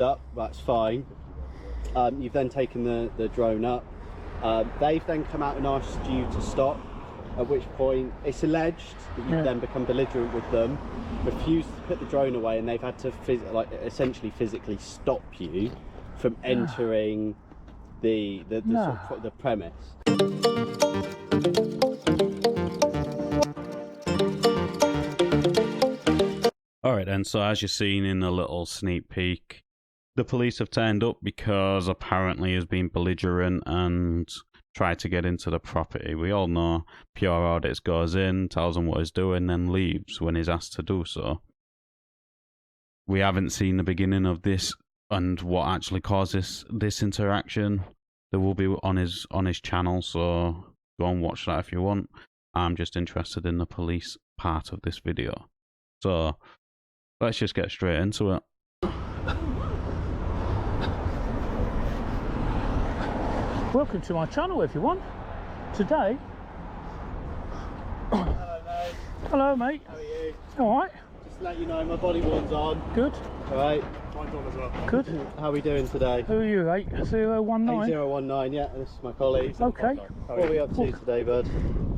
up, that's fine. You've then taken the drone up. They've then come out and asked you to stop, at which point it's alleged that you've then become belligerent with them, refused to put the drone away, and they've had to essentially physically stop you from entering the premise. Alright then, so as you've seen in a little sneak peek, the police have turned up because apparently he's been belligerent and tried to get into the property. We all know pure audits goes in, tells him what he's doing, then leaves when he's asked to do so. We haven't seen the beginning of this and what actually causes this interaction. There will be on his channel, so go and watch that if you want. I'm just interested in the police part of this video. So let's just get straight into it. Welcome to my channel, everyone. Today... Hello mate. Hello mate. How are you? Alright. Just to let you know, my body worn's on. Good. Alright. Mine's on as well. Good. How are we doing today? Who are you, 8019? 8019, yeah, this is my colleague. Okay. What are we up to today, bud?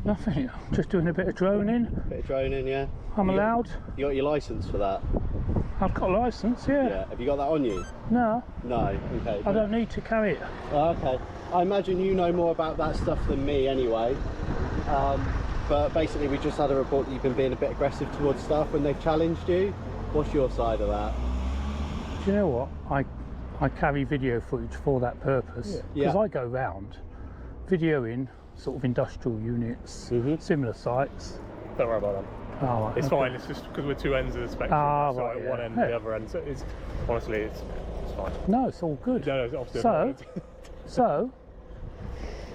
Nothing. Just doing a bit of droning. Bit of droning, yeah. I'm allowed. You got your licence for that? I've got a licence, yeah. Yeah. Have you got that on you? No. No. Okay. I don't need to carry it. Oh, okay. I imagine you know more about that stuff than me anyway. But basically we just had a report that you've been being a bit aggressive towards staff when they've challenged you. What's your side of that? Do you know what? I carry video footage for that purpose. Because I go round videoing sort of industrial units, similar sites. Don't worry about that. Oh, right, it's fine. It's just because we're two ends of the spectrum. Ah, so right, at one end, yeah. the other end. So it's honestly, it's fine. No, it's all good. No, it's obviously So,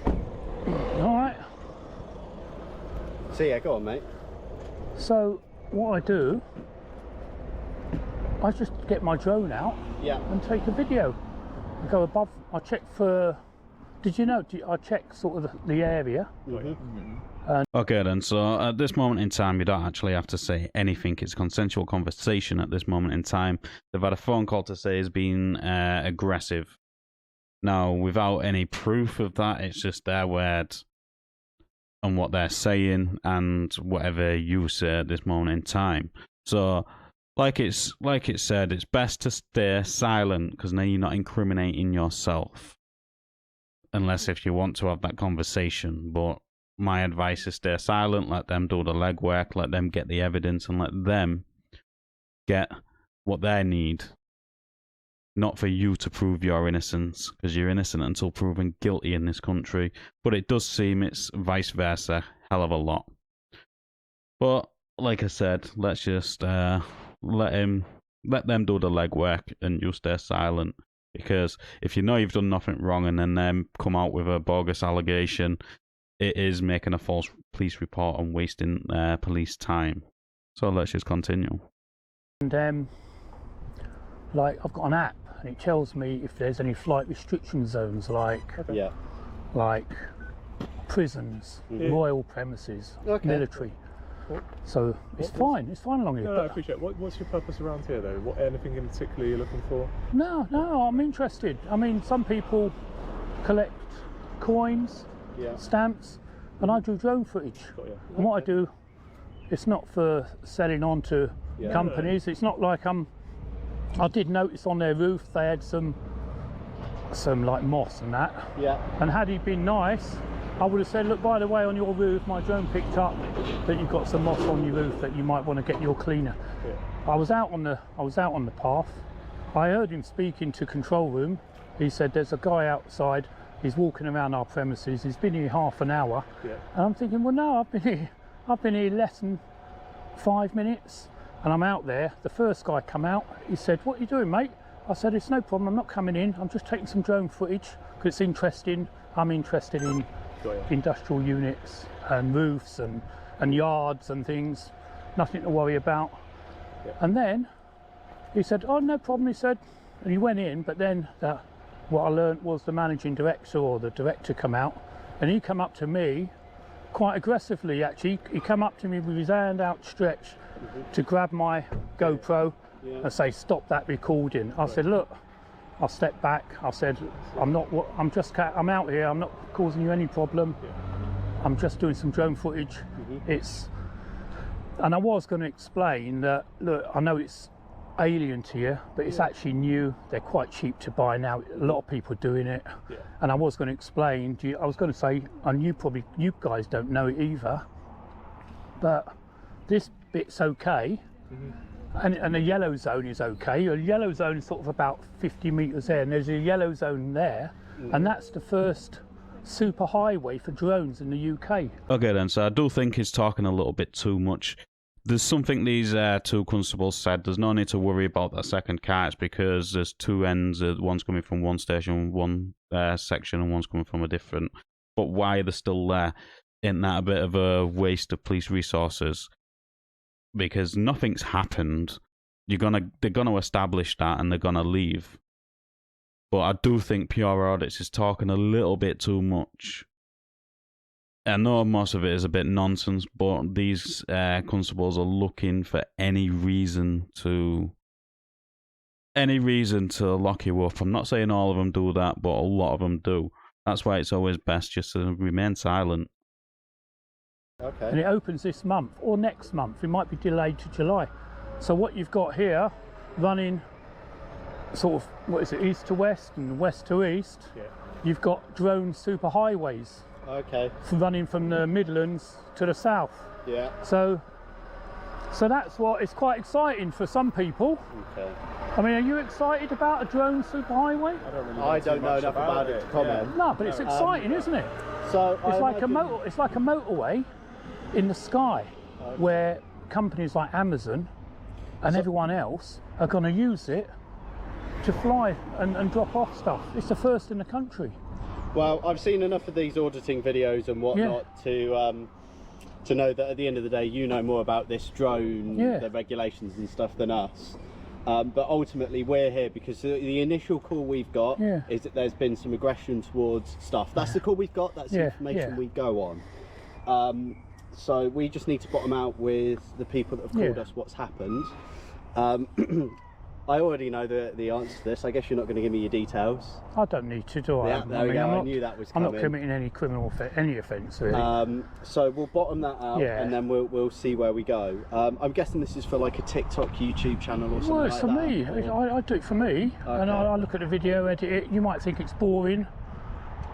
all right. So yeah, go on, mate. So what I do, I just get my drone out and take a video. I go above. I check for. Did you know? I check sort of the area. Okay then, so at this moment in time, you don't actually have to say anything. It's a consensual conversation at this moment in time. They've had a phone call to say he's been aggressive. Now, without any proof of that, it's just their word and what they're saying and whatever you say at this moment in time. So, like it said, it's best to stay silent because then you're not incriminating yourself. Unless if you want to have that conversation, but my advice is stay silent, let them do the legwork, let them get the evidence and let them get what they need. Not for you to prove your innocence, because you're innocent until proven guilty in this country. But it does seem it's vice versa, hell of a lot. But, like I said, let's just let them do the legwork and you stay silent. Because if you know you've done nothing wrong and then them come out with a bogus allegation, it is making a false police report and wasting police time. So let's just continue. And like I've got an app and it tells me if there's any flight restriction zones, like prisons, royal premises, military. So it's fine. It's fine along here. No, I appreciate it. What's your purpose around here, though? Anything in particular you're looking for? No, I'm interested. I mean, some people collect coins, stamps, and I do drone footage. And what I do, it's not for selling on to companies. It's not like I did notice on their roof they had some like moss and that. And had he been nice, I would have said, look, by the way, on your roof, my drone picked up that you've got some moss on your roof that you might want to get your cleaner. I was out on the path. I heard him speaking to control room. He said, there's a guy outside. He's walking around our premises. He's been here half an hour. And I'm thinking, well, no, I've been here less than 5 minutes. And I'm out there. The first guy come out. He said, what are you doing, mate? I said, it's no problem. I'm not coming in. I'm just taking some drone footage because it's interesting. I'm interested in industrial units and roofs and yards and things. Nothing to worry about. And then he said, oh, no problem, he said. And he went in, but then what I learned was the managing director or the director come out and he come up to me quite aggressively, actually. He come up to me with his hand outstretched to grab my GoPro and say, stop that recording. I said, look, I stepped back. I said, I'm out here. I'm not causing you any problem. I'm just doing some drone footage. And I was going to explain that, look, I know it's alien to you, but it's actually new. They're quite cheap to buy now. A lot of people are doing it. And I was going to explain to you, I was going to say, and you guys don't know it either, but this bit's okay. And the yellow zone is okay. A yellow zone is sort of about 50 metres there, and there's a yellow zone there, and that's the first super highway for drones in the UK. Okay then, so I do think he's talking a little bit too much. There's something these two constables said. There's no need to worry about that second car. It's because there's two ends. One's coming from one station, one section, and one's coming from a different. But why they're still there? Isn't that a bit of a waste of police resources? Because nothing's happened. They're gonna establish that, and they're gonna leave. But I do think Pure Audits is talking a little bit too much. I know most of it is a bit nonsense, but these constables are looking for any reason to lock you up. I'm not saying all of them do that, but a lot of them do. That's why it's always best just to remain silent. Okay. And it opens this month or next month. It might be delayed to July. So what you've got here, running sort of, what is it, east to west and west to east, you've got drone superhighways. Okay. Running from the Midlands to the south. Yeah. So that's what, it's quite exciting for some people. Okay. I mean, are you excited about a drone superhighway? I don't know enough about it to comment. No, but it's exciting, isn't it? So it's like a motorway in the sky, where companies like Amazon and everyone else are going to use it to fly and drop off stuff. It's the first in the country. Well, I've seen enough of these auditing videos and whatnot to know that at the end of the day, you know more about this drone, the regulations and stuff than us. But ultimately, we're here because the initial call we've got is that there's been some aggression towards stuff. That's the call we've got. That's the information we go on. So we just need to bottom out with the people that have called us what's happened. I already know the answer to this. I guess you're not going to give me your details. I don't need to, do I? Yeah, there we go. I knew that was coming. I'm not committing any criminal offence, really. So we'll bottom that out, and then we'll see where we go. I'm guessing this is for like a TikTok, YouTube channel or something like that. Well, it's for me. I do it for me, and I look at the video, edit it. You might think it's boring,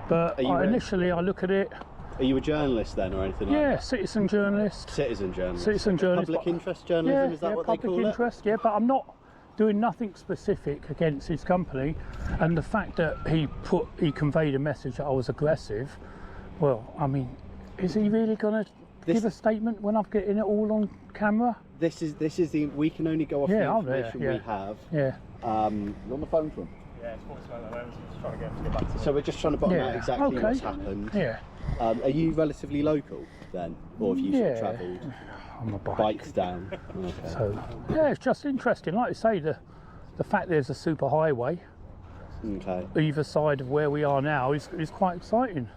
but initially I look at it. Are you a journalist then, or anything like that? Yeah, citizen journalist. Citizen journalist. Citizen journalist. Public interest journalism, is that what they call it? Public interest, yeah, but I'm not doing nothing specific against his company, and the fact that he conveyed a message that I was aggressive, well, I mean, is he really going to give a statement when I'm getting it all on camera? This is we can only go off the information we have. Yeah. On the phone from? Yeah, it's voicemail at the moment, so just trying to get him to get back to me. So we're just trying to bottom out exactly what's happened. Yeah. Are you relatively local then, or have you sort of travelled? On my bike. Bikes down. Okay. So it's just interesting. Like I say, the fact there's a super highway either side of where we are now is quite exciting.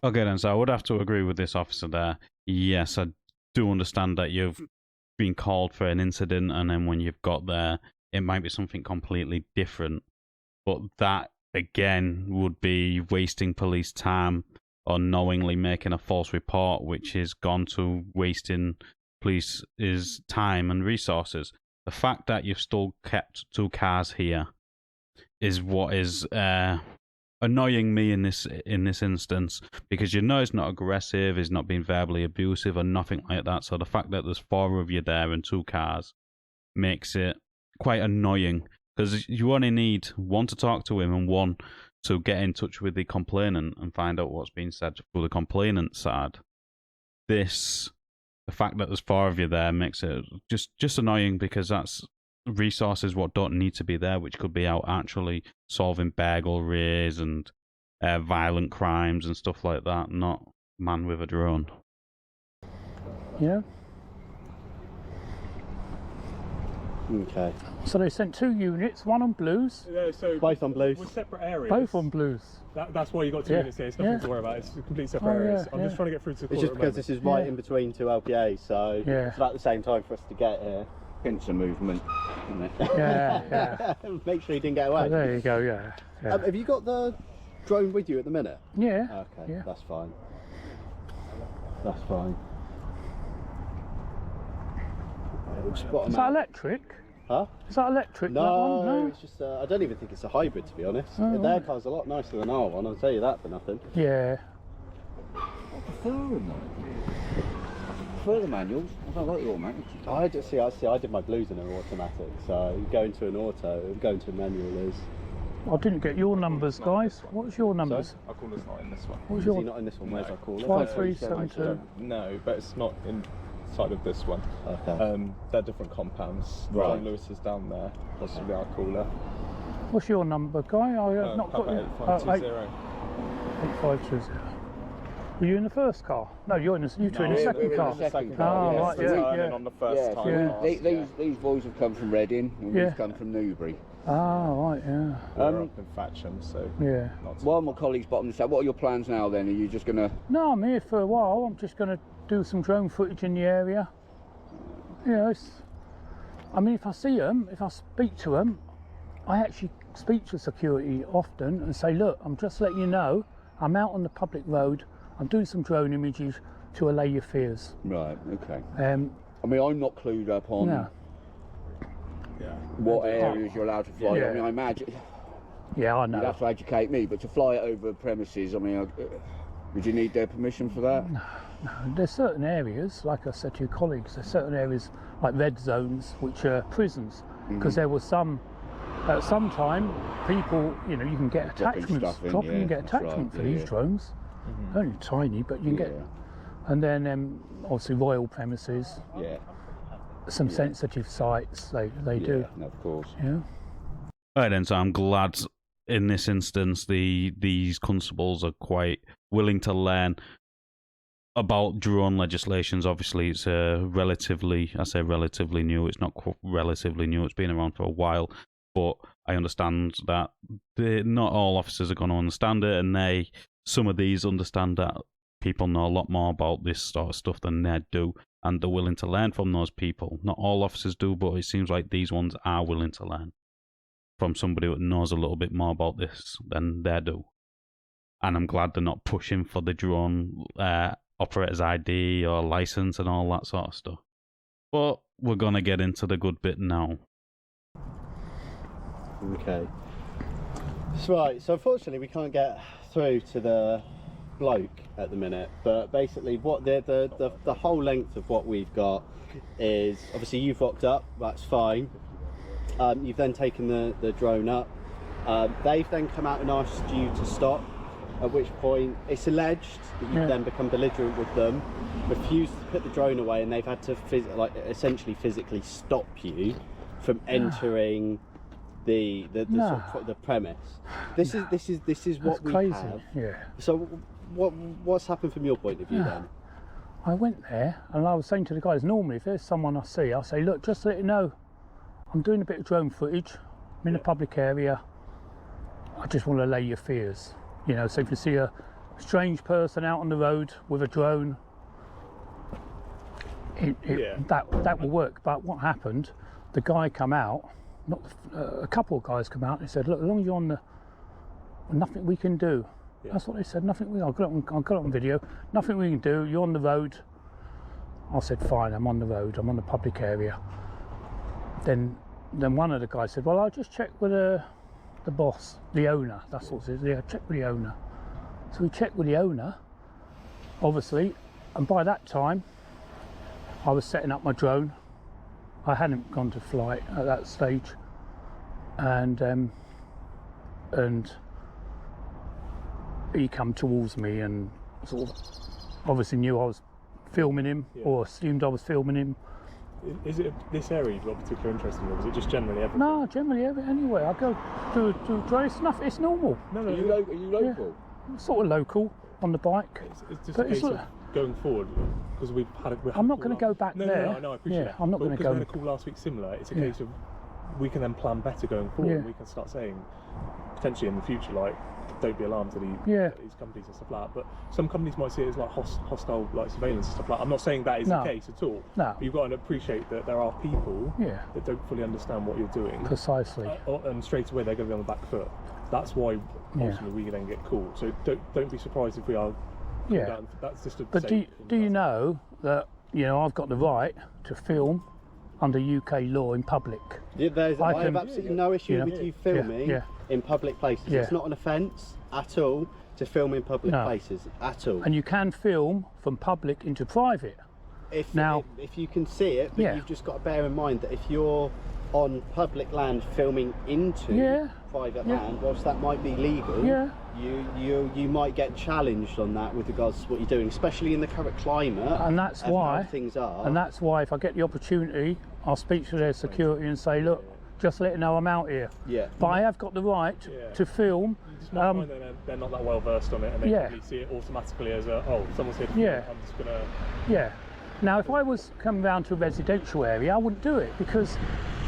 Okay then, so I would have to agree with this officer there. Yes, I do understand that you've been called for an incident, and then when you've got there, it might be something completely different. But that, again, would be wasting police time or knowingly making a false report, which is gone to wasting police's time and resources. The fact that you've still kept two cars here is what is annoying me in this instance, because you know it's not aggressive, it's not being verbally abusive or nothing like that. So the fact that there's 4 of you there and 2 cars makes it quite annoying, because you only need 1 to talk to him and 1 to get in touch with the complainant and find out what's being said for the complainant's side. The fact that there's 4 of you there makes it just annoying, because that's resources what don't need to be there, which could be out actually solving burglaries and violent crimes and stuff like that, not man with a drone. Yeah. Okay. So they sent 2 units, 1 on blues. So both on blues. With separate areas. Both on blues. That's why you got 2 units here. It's nothing to worry about. It's complete separate areas. I'm just trying to get through to the It's just because this is right in between 2 LPAs, so it's about the same time for us to get here. pincer movement, isn't it? Yeah. Make sure you didn't get away. There you go. Yeah. Have you got the drone with you at the minute? Yeah. Okay, Yeah. that's fine. That's fine. We'll spot 'em Is that out. electric? Huh? Is that electric? No, that one? No. it's just. I don't even think it's a hybrid, to be honest. Oh, Their right. car's a lot nicer than our one. I'll tell you that for nothing. Yeah. I prefer them. I prefer the manuals. I don't like the automatics. I did my blues in an automatic, so going to an auto, going to a manual is. I didn't get your numbers, guys. What's your numbers? Our caller's not in this one. What's Is your he not in this one? Where's our caller? 5372? No, but it's not inside of this one. Okay. They're different compounds. Right. John Lewis is down there, possibly our caller. What's your number, Guy? I have not got Papa it. 8520. 8520. Were you in the first car? No, you're in the, you two in the we're second in the car. second Oh, car, right, yes. yeah, And yeah. on the first time. Yeah. pass, These boys have come from Reading, and Yeah. we've come from Newbury. Ah, right, yeah. We're up in Fatcham, so Yeah. not While my colleagues bottom this out, what are your plans now then? Are you just going to... No, I'm here for a while. I'm just going to do some drone footage in the area. You know, I mean, if I see them, if I speak to them, I actually speak to security often and say, look, I'm just letting you know, I'm out on the public road, I'm doing some drone images to allay your fears. Right, okay. Um, I mean, I'm not clued up on no. what areas you're allowed to fly. Yeah. I mean, I imagine Yeah, I you'd know. have to educate me, but to fly it over premises, I mean, would you need their permission for that? There's certain areas, like I said to your colleagues, there's certain areas like red zones, which are prisons, because there was some, at some time, people, you know, you can get Dropping attachments, stuff in, you can yeah, get that's right, attachment for yeah, these yeah. drones. Only tiny, but you can get, and then obviously royal premises, Yeah, some sensitive sites, they do. no, of course. Yeah. Right then, so I'm glad in this instance these constables are quite willing to learn about drone legislations. Obviously, it's relatively new. It's not relatively new. It's been around for a while, but I understand that not all officers are going to understand it, and some of these understand that people know a lot more about this sort of stuff than they do, and they're willing to learn from those people. Not all officers do, but it seems like these ones are willing to learn from somebody who knows a little bit more about this than they do. And I'm glad they're not pushing for the drone operator's ID or license and all that sort of stuff. But we're going to get into the good bit now. Okay. Right, so unfortunately we can't get through to the bloke at the minute, but basically what the whole length of what we've got is, obviously you've rocked up, that's fine. You've then taken the drone up. They've then come out and asked you to stop, at which point it's alleged that you've then become belligerent with them, refused to put the drone away, and they've had to essentially physically stop you from entering the premise. This is what That's we crazy. have. Yeah. So what's happened from your point of view then? I went there and I was saying to the guys, normally if there's someone I see, I'll say, look, just to let you know, I'm doing a bit of drone footage, I'm in a public area, I just want to allay your fears. You know, so if you see a strange person out on the road with a drone, that will work. But what happened, the guy come out, a couple of guys come out and said, look, as long as you're on the, nothing we can do. That's what they said, nothing I've got it on video, nothing we can do, you're on the road. I said, fine, I'm on the road, I'm on the public area. Then one of the guys said, well, I'll just check with the boss, the owner, that's what it is, yeah, check with the owner. So we checked with the owner, obviously, and by that time, I was setting up my drone. I hadn't gone to flight at that stage, and he come towards me and sort of obviously knew I was filming him, or assumed I was filming him. Is it this area you've got particular interest in, or is it just generally everything? No, generally anyway. I go to drone. It's normal. No. Are you local? Yeah. Sort of local on the bike. It's just But a case it's of like- going forward, because we've had I'm not going to go back No, there. no, I appreciate Yeah, that. I'm not But going to because we go. had a call last week similar, it's a case of we can then plan better going forward. Yeah. We can start saying potentially in the future, like, don't be alarmed to these companies and stuff like that. But some companies might see it as like hostile like surveillance and stuff like that. I'm not saying that is the case at all. No. But you've got to appreciate that there are people that don't fully understand what you're doing. Precisely. And straight away they're going to be on the back foot. That's why ultimately we then get caught. So don't be surprised if we are. Yeah. That's just a. But do you know that I've got the right to film under UK law in public? I have absolutely no issue with you filming in public places. Yeah. It's not an offence at all to film in public places at all. And you can film from public into private. If you can see it, but you've just got to bear in mind that if you're on public land filming into private land, whilst that might be legal, you might get challenged on that with regards to what you're doing, especially in the current climate. And that's why things are. And that's why if I get the opportunity, I'll speak to their security and say, look, just let you know I'm out here. Yeah. But I have got the right to film. You just might find that they're not that well versed on it, and they probably see it automatically as someone's here to film, I'm just gonna. Yeah. Now, if I was coming round to a residential area, I wouldn't do it, because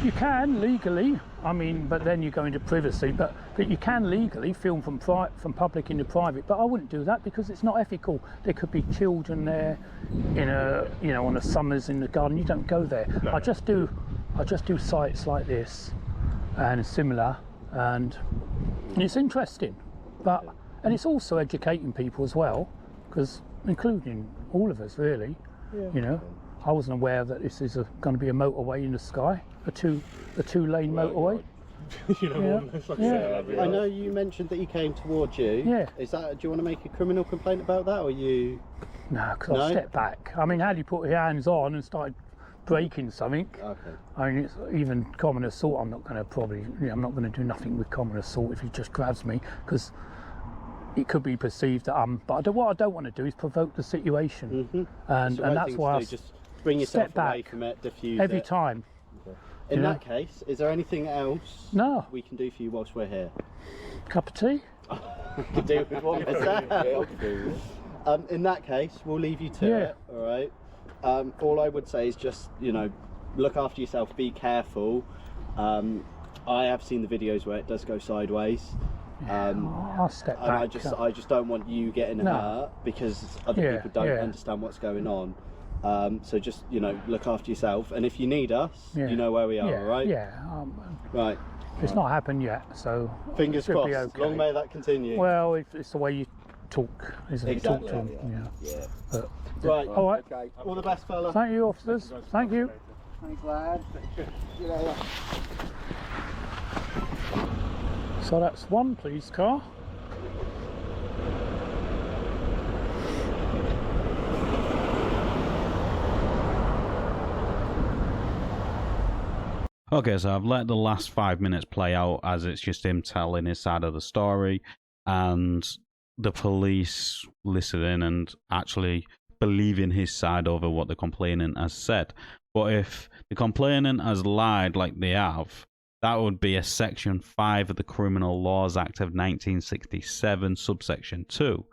you can legally, but then you go into privacy, but you can legally film from public into private, but I wouldn't do that because it's not ethical. There could be children there on the summers in the garden. You don't go there. No. I just do sites like this and similar, and it's interesting, and it's also educating people as well, because including all of us really. I wasn't aware that this is going to be a motorway in the sky, a two-lane motorway. I know you mentioned that he came towards you. Yeah. Do you want to make a criminal complaint about that, or you? No, because I stepped back. How do you put your hands on and start breaking something? Okay. It's even common assault. I'm not going to I'm not going to do nothing with common assault if he just grabs me, because it could be perceived that but what I don't want to do is provoke the situation, and that's why I just bring yourself away from it, diffuse every time. Okay. In that case, is there anything else we can do for you whilst we're here? Cup of tea? We can do with what we're saying. In that case, we'll leave you to it. All right. All I would say is just look after yourself. Be careful. I have seen the videos where it does go sideways. I'll step back. And I just don't want you getting hurt because other people don't understand what's going on. So just look after yourself, and if you need us, you know where we are. All right? Yeah. Right. It's not happened yet, so fingers crossed. Okay. Long may that continue. Well, it's the way you talk, isn't it? Exactly. Talk to them. Yeah. But, right. All right. Okay. All the best, fella. Thank you, officers. Thank you. Thanks, lad. So that's one police car. Okay, so I've let the last 5 minutes play out as it's just him telling his side of the story and the police listening and actually believing his side over what the complainant has said. But if the complainant has lied like they have, that would be a Section 5 of the Criminal Laws Act of 1967, subsection 2,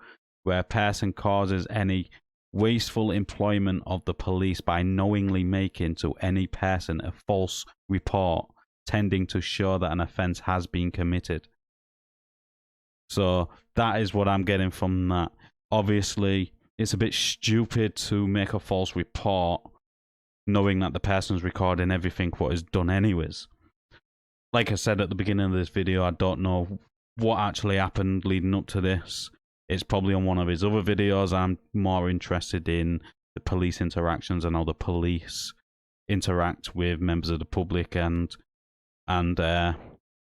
where a person causes any wasteful employment of the police by knowingly making to any person a false report tending to show that an offence has been committed. So that is what I'm getting from that. Obviously, it's a bit stupid to make a false report knowing that the person's recording everything what is done anyways. Like I said at the beginning of this video, I don't know what actually happened leading up to this. It's probably on one of his other videos. I'm more interested in the police interactions and how the police interact with members of the public and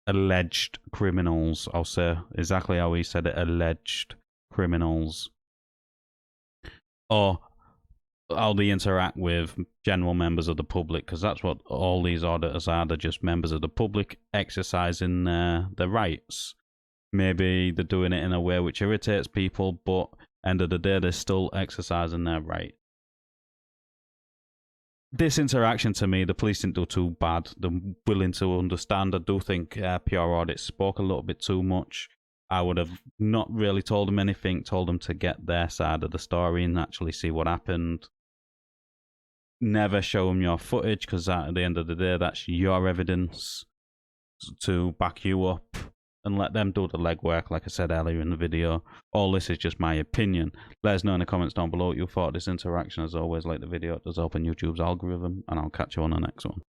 alleged criminals. I'll say exactly how he said it, alleged criminals. Or how they interact with general members of the public, because that's what all these auditors are. They're just members of the public exercising their rights. Maybe they're doing it in a way which irritates people, but end of the day, they're still exercising their right. This interaction, to me, the police didn't do too bad. They're willing to understand. I do think PR Audit spoke a little bit too much. I would have not really told them anything, told them to get their side of the story and actually see what happened. Never show them your footage, because at the end of the day, that's your evidence to back you up and let them do the legwork, like I said earlier in the video. All this is just my opinion. Let us know in the comments down below what you thought of this interaction. As always, like the video, it does open YouTube's algorithm, and I'll catch you on the next one.